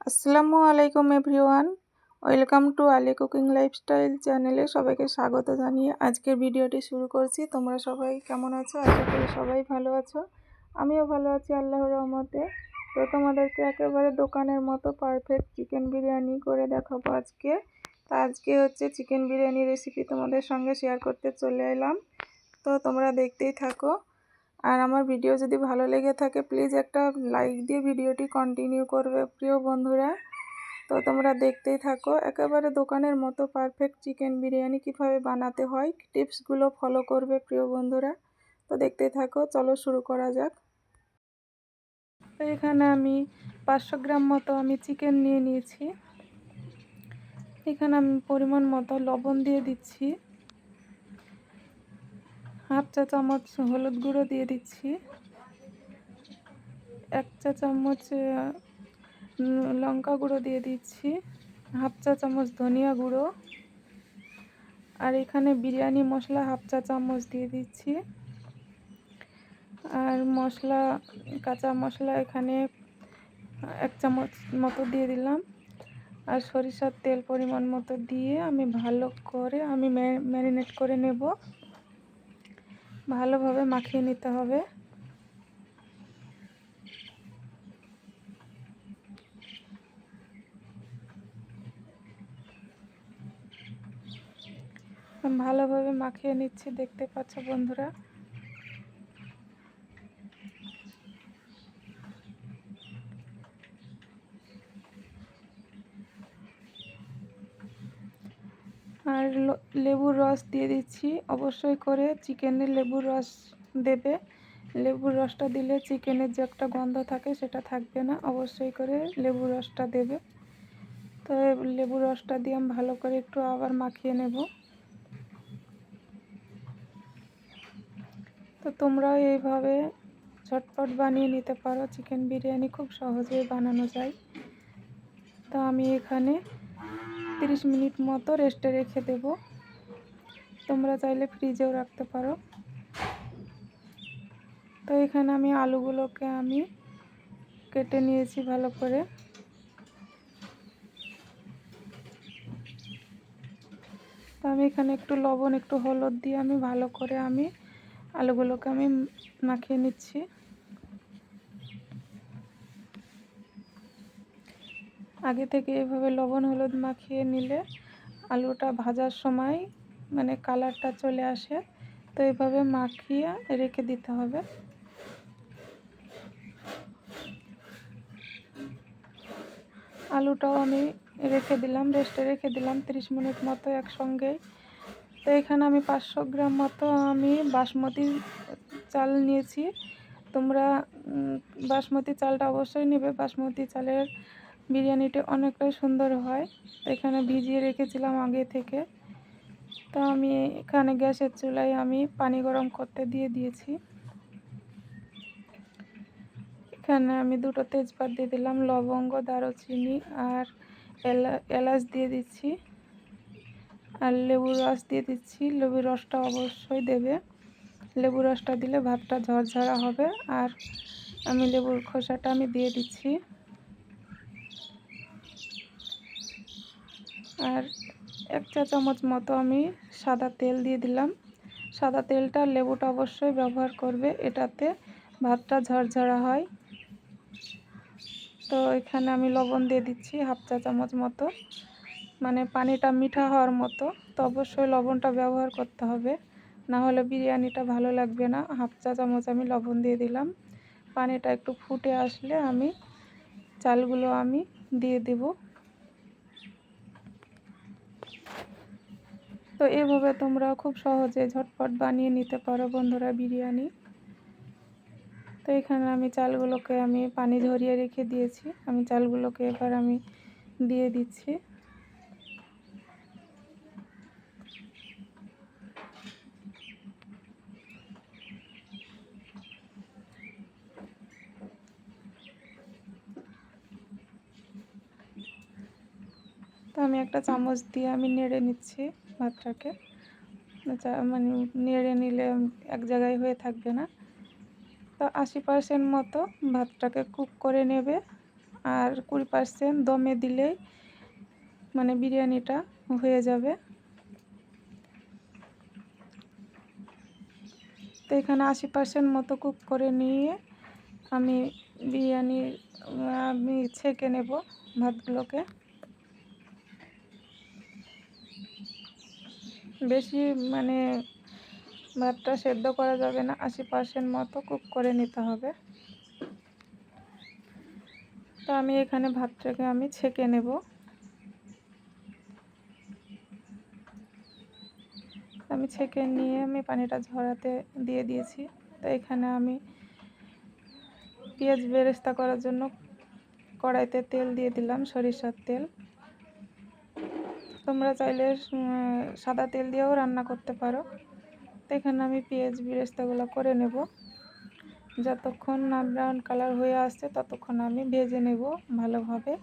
আসসালামু আলাইকুম everyone, welcome to Ali cooking lifestyle চ্যানেলে সবাইকে স্বাগত জানিয়ে আজকের ভিডিওটি শুরু করছি। তোমরা সবাই কেমন আছো? আশা করি সবাই ভালো আছো। আমিও ভালো আছি আল্লাহর রহমতে। তো তোমাদেরকে একেবারে দোকানের মতো পারফেক্ট চিকেন বিরিয়ানি করে দেখাবো আজকে। তো আজকে হচ্ছে চিকেন বিরিয়ানি রেসিপি তোমাদের সঙ্গে শেয়ার করতে চলে এলাম। তো তোমরা দেখতেই থাকো। আর আমার ভিডিও যদি ভালো লেগে থাকে প্লিজ একটা লাইক দিয়ে ভিডিওটি কন্টিনিউ করবে প্রিয় বন্ধুরা। তো তোমরা দেখতেই থাকো। একেবারে দোকানের মতো পারফেক্ট চিকেন বিরিয়ানি কিভাবে বানাতে হয় টিপসগুলো ফলো করবে প্রিয় বন্ধুরা। তো দেখতেই থাকো, চলো শুরু করা যাক। তো এখানে আমি 500 গ্রাম মতো আমি চিকেন নিয়ে নিয়েছি। এখানে আমি পরিমাণ মতো লবণ দিয়ে দিচ্ছি, হাফ চা চামচ হলুদ গুঁড়ো দিয়ে দিচ্ছি, 1 চা চামচ লঙ্কা গুঁড়ো দিয়ে দিচ্ছি, হাফ চা চামচ ধনিয়া গুঁড়ো, আর এখানে বিরিয়ানি মশলা হাফ চা চামচ দিয়ে দিচ্ছি। আর মশলা, কাঁচা মশলা এখানে 1 চামচ মতো দিয়ে দিলাম। আর সরিষার তেল পরিমাণ মতো দিয়ে আমি ভালো করে ম্যারিনেট করে নেব। ভালোভাবে মাখিয়ে নিতে হবে। ভালোভাবে মাখিয়ে নিচ্ছি, দেখতে পাচ্ছ বন্ধুরা। আর লেবুর রস দিয়ে দিচ্ছি, অবশ্যই করে চিকেনে লেবুর রস দেবে। লেবুর রসটা দিলে চিকেনের যে একটা গন্ধ থাকে সেটা থাকবে না, অবশ্যই করে লেবুর রসটা দেবে। তো লেবুর রসটা দিয়ে আমি ভালো করে একটু আবার মাখিয়ে নেব। তো তোমরাও এইভাবে ঝটপট বানিয়ে নিতে পারো, চিকেন বিরিয়ানি খুব সহজেই বানানো যায়। তো আমি এখানে 30 মিনিট মতো রেস্টে রেখে দেব। তোমরা চাইলে ফ্রিজেও রাখতে পারো। তো এখানে আমি আলুগুলোকে আমি কেটে নিয়েছি ভালো করে। তো আমি এখানে একটু লবণ একটু হলুদ দিয়ে আমি ভালো করে আমি আলুগুলোকে আমি মাখিয়ে নিচ্ছি। আগে থেকে এভাবে লবণ হলুদ মাখিয়ে নিলে আলুটা ভাজার সময় মানে কালারটা চলে আসে। তো এভাবে মাখিয়ে রেখে দিতে হবে। আলুটাও আমি রেখে দিলাম, রেস্টে রেখে দিলাম 30 মিনিট মতো একসঙ্গেই। তো এখানে আমি 500 গ্রাম মতো আমি বাসমতি চাল নিয়েছি। তোমরা বাসমতি চালটা অবশ্যই নেবে। বাসমতি চালের বিরিয়ানিটা অনেকটাই সুন্দর হয়। তো এখানে ভিজিয়ে রেখেছিলাম আগে থেকে। তো আমি এখানে গ্যাসের চুলায় আমি পানি গরম করতে দিয়ে দিয়েছি। এখানে আমি 2টো তেজপাত দিয়ে দিলাম, লবঙ্গ, দারুচিনি আর এলাচ দিয়ে দিচ্ছি। আর লেবুর রস দিয়ে দিচ্ছি। লেবুর রসটা অবশ্যই দেবে। লেবুর রসটা দিলে ভাতটা ঝরঝরা হবে। আর আমি লেবুর খোসাটা আমি দিয়ে দিচ্ছি। আর 1 চা চামচ মতো আমি সাদা তেল দিয়ে দিলাম। সাদা তেলটা, লেবুটা অবশ্যই ব্যবহার করবে, এটাতে ভাতটা ঝরঝরা হয়। তো এখানে আমি লবণ দিয়ে দিচ্ছি হাফ চা চামচ মতো, মানে পানিটা মিঠা হওয়ার মতো। তো অবশ্যই লবণটা ব্যবহার করতে হবে, না হলে বিরিয়ানিটা ভালো লাগবে না। হাফ চা চামচ আমি লবণ দিয়ে দিলাম। পানিটা একটু ফুটে আসলে আমি চালগুলো আমি দিয়ে দেব। তো এভাবে তোমরা খুব সহজে ঝটপট বানিয়ে নিতে পারো বন্ধুরা বিরিয়ানি। তো এখানে আমি চালগুলোকে আমি পানি ঝরিয়ে রেখে দিয়েছি। আমি চালগুলোকে এবার আমি দিয়ে দিচ্ছি। তো আমি একটা চামচ দিয়ে আমি নেড়ে নিচ্ছি ভাতটাকে। মানে নেড়ে নিলে এক জায়গায় হয়ে থাকবে না। তো 80% মতো ভাতটাকে কুক করে নেবে। আর 20% দমে দিলেই মানে বিরিয়ানিটা হয়ে যাবে। তো এখানে 80% মতো কুক করে নিয়ে আমি আমি ছেঁকে নেব ভাতগুলোকে। বেশি মানে ভাতটা সেদ্ধ করা যাবে না, 80% মতো কুক করে নিতে হবে। তো আমি এখানে ভাতটাকে আমি ছেঁকে নেব। আমি ছেঁকে নিয়ে আমি পানিটা ঝরাতে দিয়ে দিয়েছি। তো এখানে আমি পেঁয়াজ বেরেস্তা করার জন্য কড়াইতে তেল দিয়ে দিলাম, সরিষার তেল। তোমরা চাইলে সাদা তেল দিয়েও রান্না করতে পারো। তো এখানে আমি পেঁয়াজ বেরেস্তাগুলো করে নেব। যতক্ষণ না ব্রাউন কালার হয়ে আসছে ততক্ষণ আমি ভেজে নেব ভালোভাবে।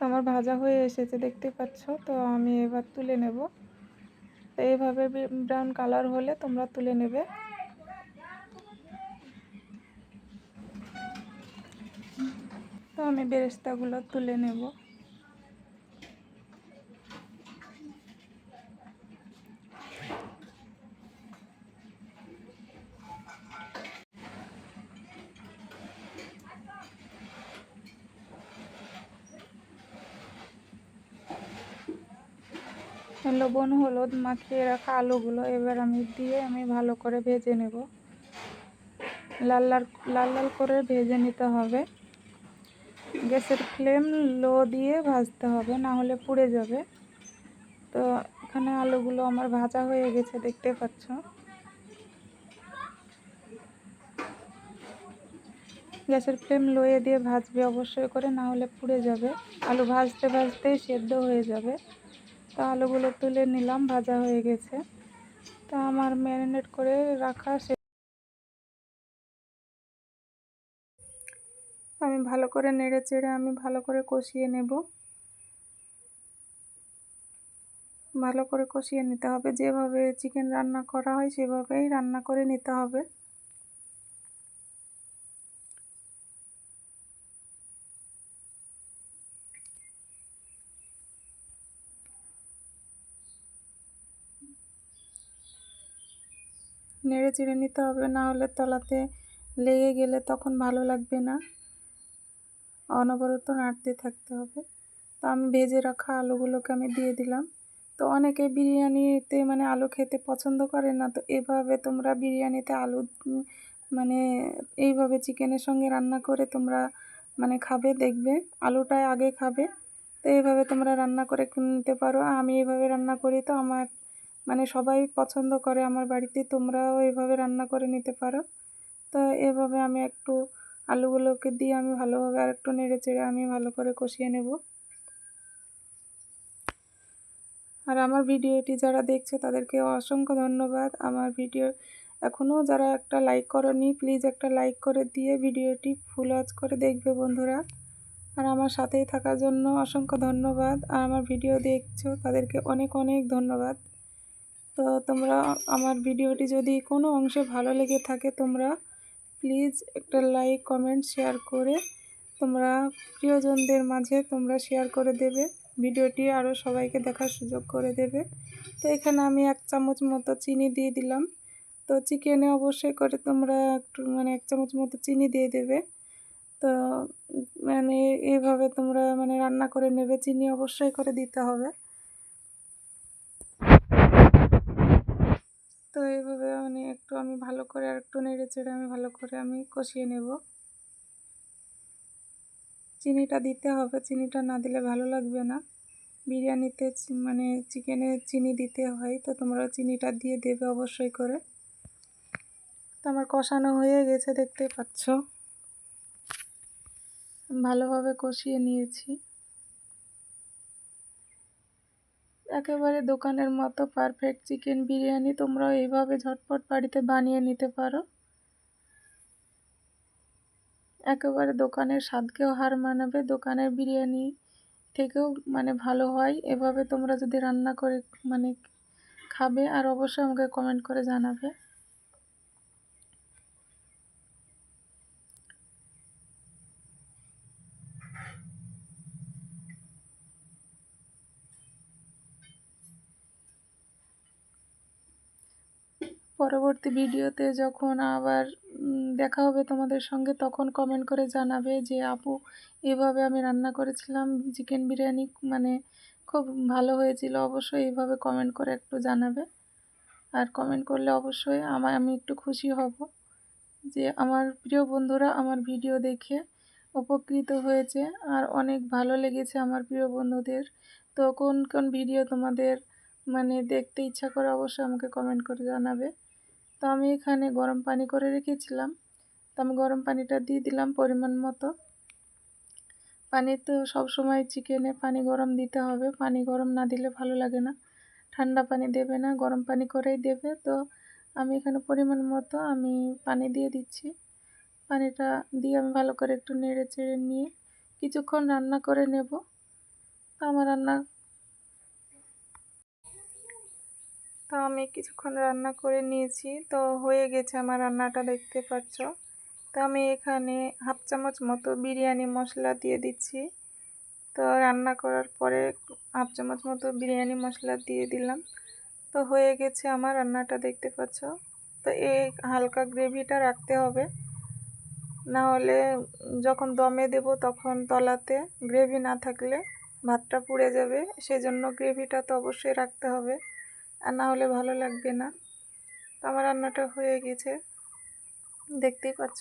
আমার ভাজা হয়ে এসেছে দেখতে পাচ্ছ। তো আমি এবার তুলে নেব। তো এইভাবে ব্রাউন কালার হলে তোমরা তুলে নেবে। তো আমি বেরেস্তাগুলো তুলে নেব। লবণ হলুদ মাখিয়ে রাখা আলুগুলো এবার আমি দিয়ে আমি ভালো করে ভেজে নেব। লাল লাল লাল লাল করে ভেজে নিতে হবে। গ্যাসের ফ্লেম লো দিয়ে ভাজতে হবে, না হলে পুড়ে যাবে। তো এখানে আলুগুলো আমার ভাজা হয়ে গেছে দেখতে পাচ্ছ। গ্যাসের ফ্লেম লোয়ে দিয়ে ভাজবে অবশ্যই করে, না হলে পুড়ে যাবে। আলু ভাজতে ভাজতেই সেদ্ধ হয়ে যাবে। তো আলুগুলো তুলে নিলাম, ভাজা হয়ে গেছে। তো আমার ম্যারিনেট করে রাখা আমি ভালো করে নেড়ে চেড়ে আমি ভালো করে কষিয়ে নেব। ভালো করে কষিয়ে নিতে হবে, যেভাবে চিকেন রান্না করা হয় সেভাবেই রান্না করে নিতে হবে। নেড়ে চেড়ে নিতে হবে, না হলে তলাতে লেগে গেলে তখন ভালো লাগবে না। অনবরত নাড়তে থাকতে হবে। তো আমি ভেজে রাখা আলুগুলোকে আমি দিয়ে দিলাম। তো অনেকে বিরিয়ানিতে মানে আলু খেতে পছন্দ করে না। তো এভাবে তোমরা বিরিয়ানিতে আলু মানে এইভাবে চিকেনের সঙ্গে রান্না করে তোমরা মানে খাবে, দেখবে আলুটাই আগে খাবে। তো এইভাবে তোমরা রান্না করে নিতে পারো। আমি এইভাবে রান্না করি, তো আমার মানে সবাই পছন্দ করে আমার বাড়িতে। তোমরাও এইভাবে রান্না করে নিতে পারো। তো এভাবে আমি একটু আলুগুলোকে দিয়ে আমি ভালোভাবে আর একটু নেড়ে চেড়ে আমি ভালো করে কষিয়ে নেব। আর আমার ভিডিওটি যারা দেখছো তাদেরকে অসংখ্য ধন্যবাদ। আমার ভিডিও এখনও যারা একটা লাইক করোনি, প্লিজ একটা লাইক করে দিয়ে ভিডিওটি ফুল ওয়াচ করে দেখবে বন্ধুরা। আর আমার সাথেই থাকার জন্য অসংখ্য ধন্যবাদ। আর আমার ভিডিও দেখছো তাদেরকে অনেক অনেক ধন্যবাদ। তো তোমরা আমার ভিডিওটি যদি কোনো অংশে ভালো লেগে থাকে তোমরা প্লিজ একটা লাইক কমেন্ট শেয়ার করে তোমরা প্রিয়জনদের মাঝে তোমরা শেয়ার করে দেবে। ভিডিওটি আরও সবাইকে দেখার সুযোগ করে দেবে। তো এখানে আমি 1 চামচ মতো চিনি দিয়ে দিলাম। তো চিকেনে অবশ্যই করে তোমরা একটু মানে 1 চামচ মতো চিনি দিয়ে দেবে। তো মানে এইভাবে তোমরা মানে রান্না করে নেবে, চিনি অবশ্যই করে দিতে হবে। তো এইভাবে মানে একটু আমি ভালো করে আর একটু নেড়ে চেড়ে আমি ভালো করে আমি কষিয়ে নেব। চিনিটা দিতে হবে, চিনিটা না দিলে ভালো লাগবে না। বিরিয়ানিতে মানে চিকেনে চিনি দিতে হয়, তো তোমরা চিনিটা দিয়ে দেবে অবশ্যই করে। তো আমার কষানো হয়ে গেছে দেখতে পাচ্ছ, ভালোভাবে কষিয়ে নিয়েছি। একেবারে দোকানের মতো পারফেক্ট চিকেন বিরিয়ানি তোমরাও এইভাবে ঝটপট বাড়িতে বানিয়ে নিতে পারো। একেবারে দোকানের স্বাদকেও হার মানাবে, দোকানের বিরিয়ানি থেকেও মানে ভালো হয়। এভাবে তোমরা যদি রান্না করে মানে খাবে, আর অবশ্যই আমাকে কমেন্ট করে জানাবে। পরবর্তী ভিডিওতে যখন আবার দেখা হবে তোমাদের সঙ্গে, তখন কমেন্ট করে জানাবে যে আপু এভাবে আমি রান্না করেছিলাম চিকেন বিরিয়ানি, মানে খুব ভালো হয়েছিল। অবশ্যই এইভাবে কমেন্ট করে একটু জানাবে। আর কমেন্ট করলে অবশ্যই আমি একটু খুশি হব যে আমার প্রিয় বন্ধুরা আমার ভিডিও দেখে উপকৃত হয়েছে আর অনেক ভালো লেগেছে আমার প্রিয় বন্ধুদের। তো কোন কোন ভিডিও তোমাদের মানে দেখতে ইচ্ছা করে অবশ্যই আমাকে কমেন্ট করে জানাবে। তো আমি এখানে গরম পানি করে রেখেছিলাম, তো আমি গরম পানিটা দিয়ে দিলাম পরিমাণ মতো। পানি তো সবসময় চিকেনে পানি গরম দিতে হবে, পানি গরম না দিলে ভালো লাগে না। ঠান্ডা পানি দেবে না, গরম পানি করেই দেবে। তো আমি এখানে পরিমাণ মতো আমি পানি দিয়ে দিচ্ছি। পানিটা দিয়ে আমি ভালো করে একটু নেড়ে চেড়ে নিয়ে কিছুক্ষণ রান্না করে নেব। তো আমি কিছুক্ষণ রান্না করে নিয়েছি, তো হয়ে গেছে আমার রান্নাটা, দেখতে পাচ্ছ। তো আমি এখানে হাফ চামচ মতো বিরিয়ানি মশলা দিয়ে দিচ্ছি। তো রান্না করার পরে হাফ চামচ মতো বিরিয়ানি মশলা দিয়ে দিলাম। তো হয়ে গেছে আমার রান্নাটা, দেখতে পাচ্ছ। তো এই হালকা গ্রেভিটা রাখতে হবে, না হলে যখন দমে দেব তখন তলাতে গ্রেভি না থাকলে ভাতটা পুড়ে যাবে। সেজন্য গ্রেভিটা তো অবশ্যই রাখতে হবে, আর না হলে ভালো লাগবে না। তো আমার রান্নাটা হয়ে গেছে, দেখতেই পাচ্ছ।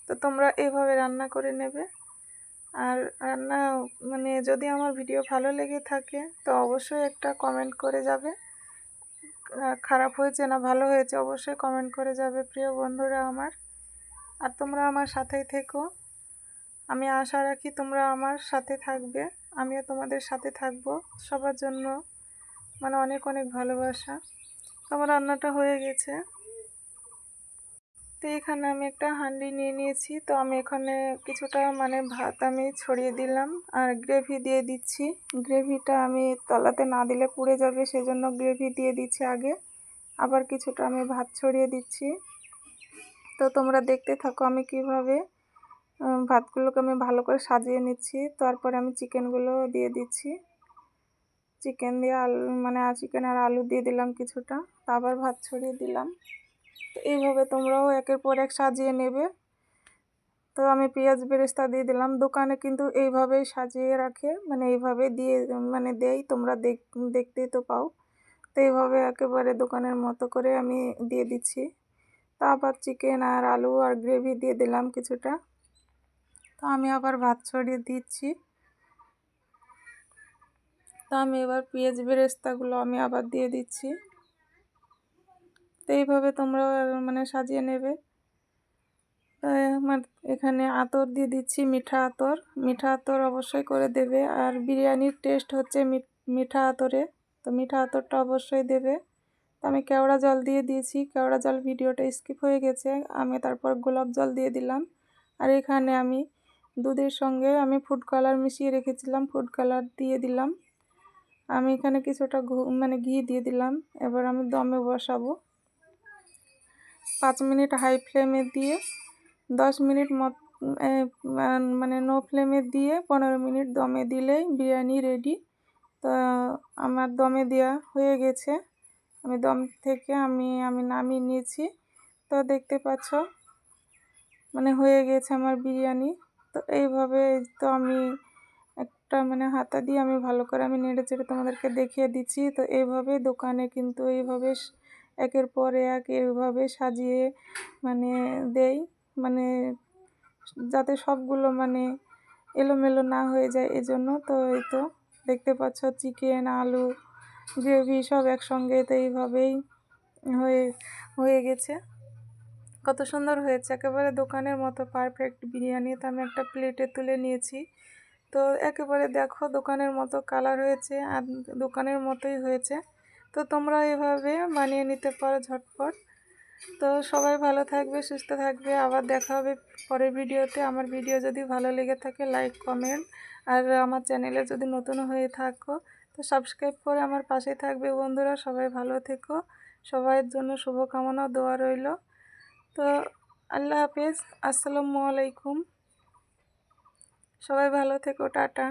তো তোমরা এইভাবে রান্না করে নেবে। আর রান্না মানে যদি আমার ভিডিও ভালো লেগে থাকে তো অবশ্যই একটা কমেন্ট করে যাবে। খারাপ হয়েছে না ভালো হয়েছে অবশ্যই কমেন্ট করে যাবে প্রিয় বন্ধুরা আমার। আর তোমরা আমার সাথেই থেকো, আমি আশা রাখি তোমরা আমার সাথে থাকবে, আমিও তোমাদের সাথে থাকবো। সবার জন্য মানে অনেক অনেক ভালোবাসা। আমার রান্নাটা হয়ে গেছে। তো এখানে আমি একটা হাঁড়ি নিয়ে নিয়েছি, তো আমি এখানে কিছুটা মানে ভাত আমি ছড়িয়ে দিলাম আর গ্রেভি দিয়ে দিচ্ছি। গ্রেভিটা আমি তলাতে না দিলে পুড়ে যাবে, সেজন্য গ্রেভি দিয়ে দিচ্ছি আগে। আবার কিছুটা আমি ভাত ছড়িয়ে দিচ্ছি। তো তোমরা দেখতে থাকো আমি কিভাবে ভাতগুলোকে আমি ভালো করে সাজিয়ে নিচ্ছি। তারপরে আমি চিকেনগুলো দিয়ে দিচ্ছি। চিকেন দিয়ে আলু মানে চিকেন আর আলু দিয়ে দিলাম কিছুটা, আবার ভাত ছড়িয়ে দিলাম। তো এইভাবে তোমরাও একের পর এক সাজিয়ে নেবে। তো আমি পেঁয়াজ বেরেস্তা দিয়ে দিলাম। দোকানে কিন্তু এইভাবেই সাজিয়ে রাখে, মানে এইভাবে দিয়ে মানে দেই, তোমরা দেখতেই তো পাও। তো এইভাবে একেবারে দোকানের মতো করে আমি দিয়ে দিচ্ছি। তো আবার চিকেন আর আলু আর গ্রেভি দিয়ে দিলাম কিছুটা। তো আমি আবার ভাত ছড়িয়ে দিচ্ছি। তো আমি এবার পেঁয়াজ বেরেস্তাগুলো আমি আবার দিয়ে দিচ্ছি। তো এইভাবে তোমরা মানে সাজিয়ে নেবে। আমার এখানে আতর দিয়ে দিচ্ছি, মিঠা আতর অবশ্যই করে দেবে। আর বিরিয়ানির টেস্ট হচ্ছে মিঠা আতরে, তো মিঠা আতরটা অবশ্যই দেবে। তো আমি কেওড়া জল দিয়ে দিয়েছি, কেওড়া জল ভিডিওটা স্কিপ হয়ে গেছে, আমি তারপর গোলাপ জল দিয়ে দিলাম। আর এখানে আমি দুধের সঙ্গে আমি ফুড কালার মিশিয়ে রেখেছিলাম, ফুড কালার দিয়ে দিলাম। আমি এখানে কিছুটা মানে ঘি দিয়ে দিলাম। এবার আমি দমে বসাবো 5 মিনিট হাই ফ্লেমে দিয়ে, 10 মিনিট মানে নো ফ্লেমে দিয়ে 15 মিনিট দমে দিলেই বিরিয়ানি রেডি। তো আমার দমে দেওয়া হয়ে গেছে, আমি দম থেকে আমি নামিয়ে নিয়েছি। তো দেখতে পাচ্ছ মানে হয়ে গেছে আমার বিরিয়ানি। তো এইভাবে তো আমি একটা মানে হাতা দিয়ে আমি ভালো করে আমি নেড়ে চেড়ে তোমাদেরকে দেখিয়ে দিচ্ছি। তো এইভাবে দোকানে কিন্তু এইভাবে একের পর এক এইভাবে সাজিয়ে মানে দেই, মানে যাতে সবগুলো মানে এলোমেলো না হয়ে যায় এজন্য। তো এই তো দেখতে পাচ্ছ চিকেন আলু গ্রেভি সব একসঙ্গে, তো এইভাবেই হয়ে গেছে। কত সুন্দর হয়েছে, একেবারে দোকানের মতো পারফেক্ট বিরিয়ানি। তো আমি একটা প্লেটে তুলে নিয়েছি। তো একেবারে দেখো দোকানের মতো কালার হয়েছে আর দোকানের মতোই হয়েছে। তো তোমরা এভাবে বানিয়ে নিতে পারো ঝটপট। তো সবাই ভালো থাকবে, সুস্থ থাকবে, আবার দেখা হবে পরের ভিডিওতে। আমার ভিডিও যদি ভালো লেগে থাকে লাইক কমেন্ট, আর আমার চ্যানেলে যদি নতুন হয়ে থাকো তো সাবস্ক্রাইব করে আমার পাশে থাকবে বন্ধুরা। সবাই ভালো থেকো, সবার জন্য শুভকামনা দোয়া রইল। তো আল্লাহ হাফেজ, আসসালামু আলাইকুম, সবাই ভালো থেকো, টাটা।